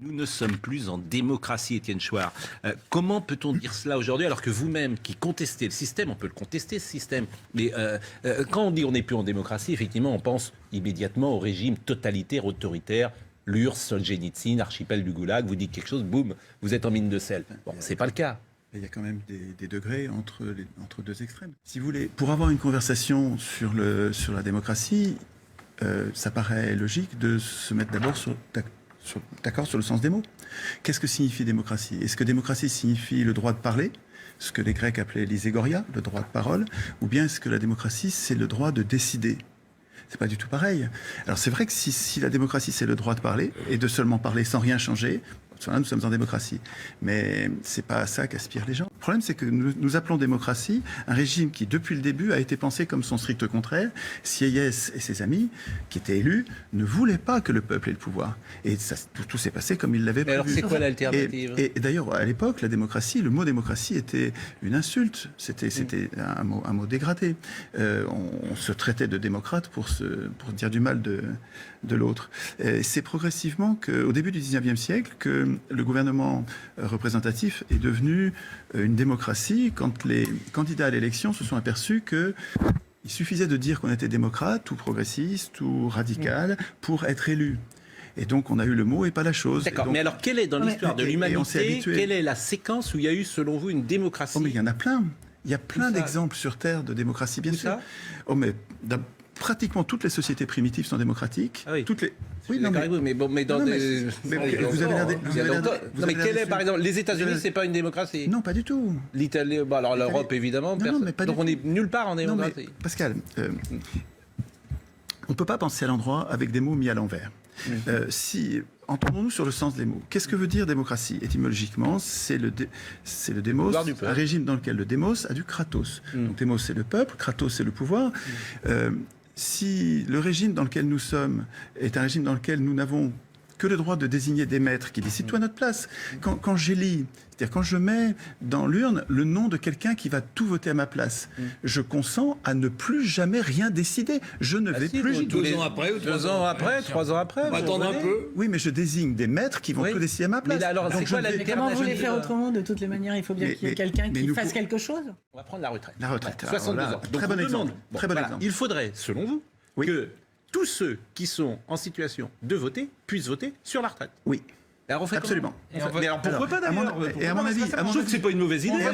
Nous ne sommes plus en démocratie, Étienne Chouard. Comment peut-on dire cela aujourd'hui alors que vous-même qui contestez le système, on peut le contester ce système, mais quand on dit on n'est plus en démocratie, effectivement on pense immédiatement au régime totalitaire, autoritaire, l'URSS, Solzhenitsyn, archipel du Goulag, vous dites quelque chose, boum, vous êtes en mine de sel. Bon, c'est pas le cas. Il y a quand même des degrés entre deux extrêmes. Si vous voulez, pour avoir une conversation sur la démocratie, ça paraît logique de se mettre d'abord d'accord sur le sens des mots. Qu'est-ce que signifie démocratie? Est-ce que démocratie signifie le droit de parler, ce que les Grecs appelaient l'iségoria, le droit de parole, ou bien est-ce que la démocratie, c'est le droit de décider? C'est pas du tout pareil. Alors c'est vrai que si la démocratie, c'est le droit de parler, et de seulement parler sans rien changer, nous sommes en démocratie. Mais c'est pas à ça qu'aspirent les gens. Le problème, c'est que nous appelons démocratie un régime qui, depuis le début, a été pensé comme son strict contraire. Sieyès et ses amis, qui étaient élus, ne voulaient pas que le peuple ait le pouvoir. Et ça, tout s'est passé comme ils l'avaient prévu. Alors c'est quoi l'alternative? Et d'ailleurs, à l'époque, la démocratie, le mot démocratie était une insulte. C'était un mot dégradé. On se traitait de démocrate pour dire du mal de l'autre. C'est progressivement qu'au début du 19e siècle que le gouvernement représentatif est devenu une démocratie quand les candidats à l'élection se sont aperçus qu'il suffisait de dire qu'on était démocrate ou progressiste ou radical pour être élu. Et donc on a eu le mot et pas la chose. D'accord, donc, mais alors quelle est dans l'histoire de l'humanité, quelle est la séquence où il y a eu selon vous une démocratie? Oh mais il y en a plein. Il y a plein d'exemples sur Terre de démocratie, bien sûr. Oh mais pratiquement toutes les sociétés primitives sont démocratiques. Ah oui. Toutes les... Oui, non, mais bon, mais dans des... vous avez l'air... Non, mais quelle est, par exemple, les États-Unis, c'est pas une démocratie? Non, pas du tout. L'Italie, bon, alors l'Europe, évidemment. Non, mais pas donc on n'est nulle part en démocratie. Non, mais, Pascal, on ne peut pas penser à l'endroit avec des mots mis à l'envers. Entendons-nous sur le sens des mots. Qu'est-ce que veut dire démocratie? Étymologiquement, c'est le démos, un régime dans lequel le démos a du kratos. Donc démos, c'est le peuple, kratos, c'est le pouvoir. Si le régime dans lequel nous sommes est un régime dans lequel nous n'avons que le droit de désigner des maîtres qui décident tout à notre place. Quand j'élis, c'est-à-dire quand je mets dans l'urne le nom de quelqu'un qui va tout voter à ma place, je consens à ne plus jamais rien décider. Je ne vais plus... 2 ans après ou 3 ans après, 3 ans après. Attendre un peu. Oui, mais je désigne des maîtres qui vont tout décider à ma place. Mais alors, c'est quoi comment vous voulez faire autrement? De toutes les manières, il faut bien qu'il y ait quelqu'un qui fasse quelque chose. On va prendre la retraite. La retraite. 62 ans. Donc très bon exemple. Très bon exemple. Il faudrait, selon vous, que tous ceux qui sont en situation de voter puissent voter sur la retraite. Oui. Alors on fait absolument. Mais alors pourquoi pas d'ailleurs? Et à mon avis, je trouve que c'est pas une mauvaise idée.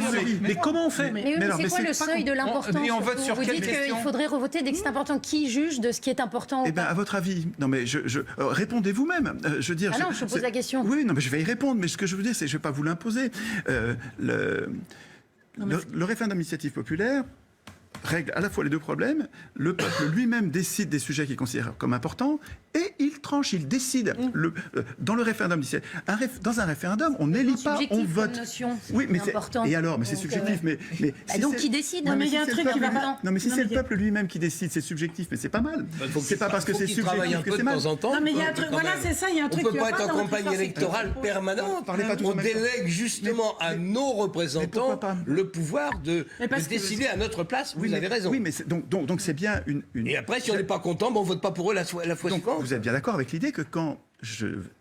Mais comment on fait? Mais c'est quoi le seuil de l'importance? Vous dites qu'il faudrait revoter dès que c'est important. Qui juge de ce qui est important? Eh bien, à votre avis, non mais répondez vous-même. Je veux dire. Ah non, je pose la question. Oui, non mais je vais y répondre. Mais ce que je veux dire, c'est que je vais pas vous l'imposer. Le référendum d'initiative populaire règle à la fois les deux problèmes. Le peuple lui-même décide des sujets qu'il considère comme importants et il tranche, il décide. Dans le référendum, dans un référendum, on n'élit pas, on vote. Oui, mais c'est important. Et alors, mais c'est subjectif. Mais donc qui décide? Non, mais il y a un truc qui va pas. Non, mais si c'est le peuple lui-même qui décide, c'est subjectif, mais c'est pas mal. C'est pas parce que c'est subjectif que c'est mal. Non, mais il y a un truc. Voilà, c'est ça. Il y a un truc. On peut pas être en campagne électorale permanente. On délègue justement à nos représentants le pouvoir de décider à notre place. Vous avez raison. Oui, mais donc c'est bien une. Et après, si on n'est pas content, on vote pas pour eux la fois suivante. Vous êtes bien d'accord avec l'idée que quand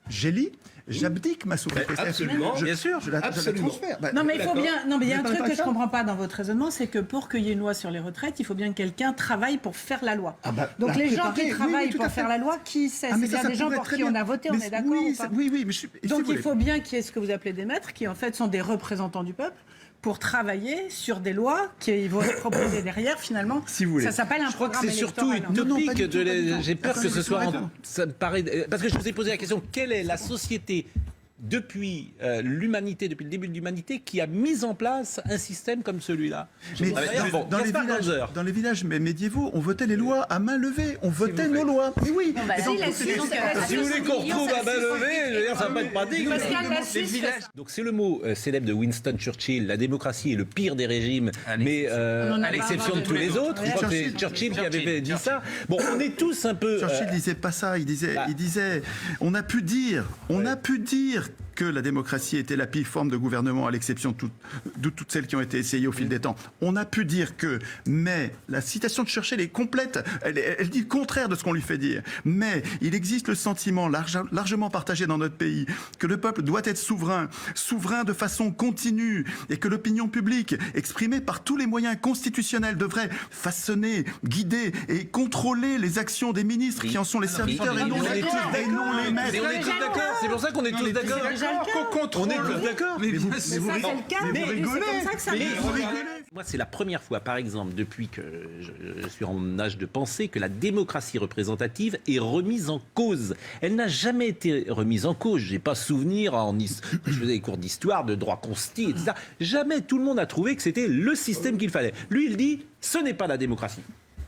j'élis, j'abdique ma souveraineté. Absolument, bien sûr. Je la transfère. Non, mais il faut bien. Non, mais il y a un truc que je comprends pas dans votre raisonnement, c'est que pour qu'il y ait une loi sur les retraites, il faut bien que quelqu'un travaille pour faire la loi. Donc les gens qui travaillent pour faire la loi, qui sait? C'est bien des gens pour qui on a voté, on est d'accord? Oui, mais donc il faut bien qu'il y ait ce que vous appelez des maîtres, qui en fait sont des représentants du peuple, pour travailler sur des lois qui vont être proposées derrière, finalement. Si vous voulez. Ça s'appelle un programme électoral. C'est surtout utopique. J'ai peur que ce soit... Ça me paraît... Parce que je vous ai posé la question, quelle est la société depuis l'humanité, depuis le début de l'humanité, qui a mis en place un système comme celui-là? Mais dans les villages médiévaux, on votait les lois à main levée. On votait nos lois. Mais oui. Si vous voulez qu'on retrouve à main levée, ça va pas être pratique. Donc c'est le mot célèbre de Winston Churchill, la démocratie est le pire des régimes, mais à l'exception de tous les autres. Je crois que c'est Churchill qui avait dit ça. Bon, on est tous un peu... Churchill disait pas ça. Il disait, on a pu dire que la démocratie était la pire forme de gouvernement, à l'exception de toutes celles qui ont été essayées au fil des temps. On a pu dire que, mais la citation de Churchill est complète, elle dit le contraire de ce qu'on lui fait dire. Mais il existe le sentiment largement partagé dans notre pays que le peuple doit être souverain de façon continue, et que l'opinion publique, exprimée par tous les moyens constitutionnels, devrait façonner, guider et contrôler les actions des ministres qui en sont les serviteurs et non les maîtres. Mais on est tous d'accord, c'est pour ça qu'on est tous d'accord. On est tous d'accord. Mais vous rigolez. Moi, c'est la première fois, par exemple, depuis que je suis en âge de penser, que la démocratie représentative est remise en cause. Elle n'a jamais été remise en cause. Je n'ai pas souvenir, je faisais des cours d'histoire, de droit consti, etc. Jamais tout le monde a trouvé que c'était le système qu'il fallait. Lui, il dit, ce n'est pas la démocratie.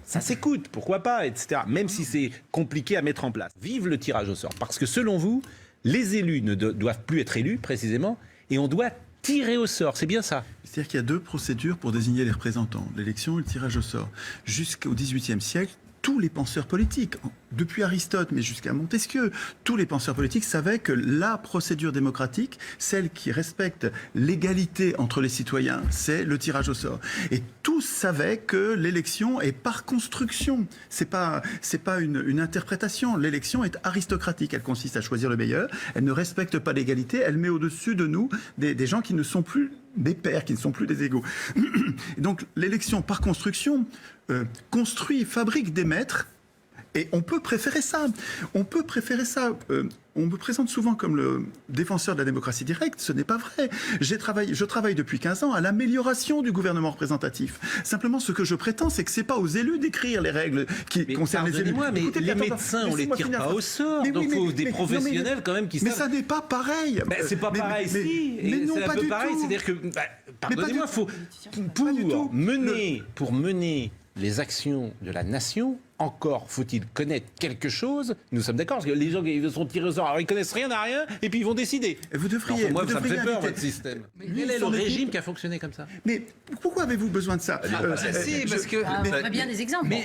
Ça s'écoute, pourquoi pas, etc. Même si c'est compliqué à mettre en place. Vive le tirage au sort. Parce que selon vous, les élus ne doivent plus être élus, précisément, et on doit tirer au sort. C'est bien ça. C'est-à-dire qu'il y a deux procédures pour désigner les représentants, l'élection et le tirage au sort. Jusqu'au XVIIIe siècle, tous les penseurs politiques, depuis Aristote mais jusqu'à Montesquieu, tous les penseurs politiques savaient que la procédure démocratique, celle qui respecte l'égalité entre les citoyens, c'est le tirage au sort. Et tous savaient que l'élection est par construction. C'est pas une interprétation. L'élection est aristocratique. Elle consiste à choisir le meilleur. Elle ne respecte pas l'égalité. Elle met au-dessus de nous des gens qui ne sont plus des pairs, qui ne sont plus des égaux. Donc l'élection par construction construit, fabrique des maîtres, et on peut préférer ça. On peut préférer ça. On me présente souvent comme le défenseur de la démocratie directe. Ce n'est pas vrai. Je travaille depuis 15 ans à l'amélioration du gouvernement représentatif. Simplement, ce que je prétends, c'est que c'est pas aux élus d'écrire les règles qui concernent les élus. Mais écoutez, les médecins, on les tire pas au sort. Donc il faut des professionnels quand même qui savent. Mais ça n'est pas pareil. C'est pas pareil, si. Mais non, c'est pas un peu du pareil. tout. C'est-à-dire que, pardonnez-moi, pour mener les actions de la nation, encore faut-il connaître quelque chose. Nous sommes d'accord, parce que les gens qui sont tirés au sort, alors ils connaissent rien à rien, et puis ils vont décider. Vous devriez. Moi, ça me fait peur, inviter. votre système. Mais quel est le régime qui a fonctionné comme ça? Mais pourquoi avez-vous besoin de ça? Parce que... on a bien des exemples. Mais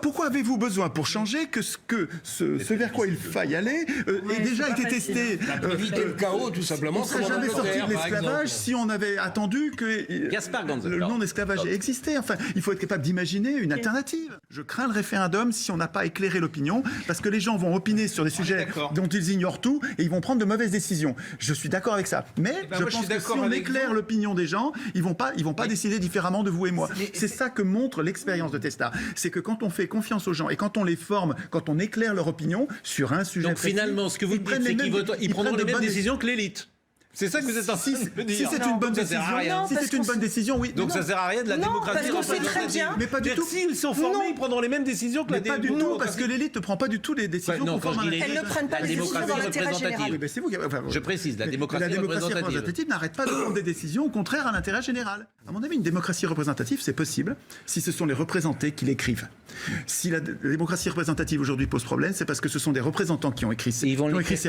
pourquoi avez-vous besoin pour changer que ce vers quoi il faille aller ait déjà été testé? éviter le chaos, tout simplement. On ne serait jamais sorti de l'esclavage si on avait attendu que le non-esclavage ait existé. Enfin, il faut être capable d'imaginer une alternative. Je crains le référendum si on n'a pas éclairé l'opinion, parce que les gens vont opiner sur des sujets dont ils ignorent tout, et ils vont prendre de mauvaises décisions. Je suis d'accord avec ça. Mais je pense que si on éclaire l'opinion des gens, ils vont pas décider différemment de vous et moi. C'est ça que montre l'expérience de Testa. C'est que quand on fait confiance aux gens et quand on les forme, quand on éclaire leur opinion sur un sujet donc précis, finalement, ce que vous dites, c'est qu'ils prendront les mêmes décisions que l'élite. C'est ça que vous êtes en train de me dire. Si c'est une bonne décision, oui. Donc ça sert à rien de la démocratie représentative. Mais pas du tout. S'ils sont formés, ils prendront les mêmes décisions que la démocratie. Pas du tout, parce que l'élite ne prend pas du tout les décisions conformes à Elles ne prennent pas les décisions dans l'intérêt général. Je précise, la démocratie représentative n'arrête pas de prendre des décisions contraires à l'intérêt général. À mon avis, une démocratie représentative, c'est possible si ce sont les représentés qui l'écrivent. Si la démocratie représentative aujourd'hui pose problème, c'est parce que ce sont des représentants qui ont écrit ces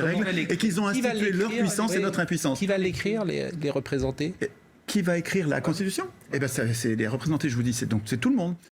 règles et qu'ils ont institué leur puissance et notre impuissance. Qui va l'écrire, les représenter? Qui va écrire la Constitution? Eh bien, c'est les représenter, je vous dis, c'est tout le monde.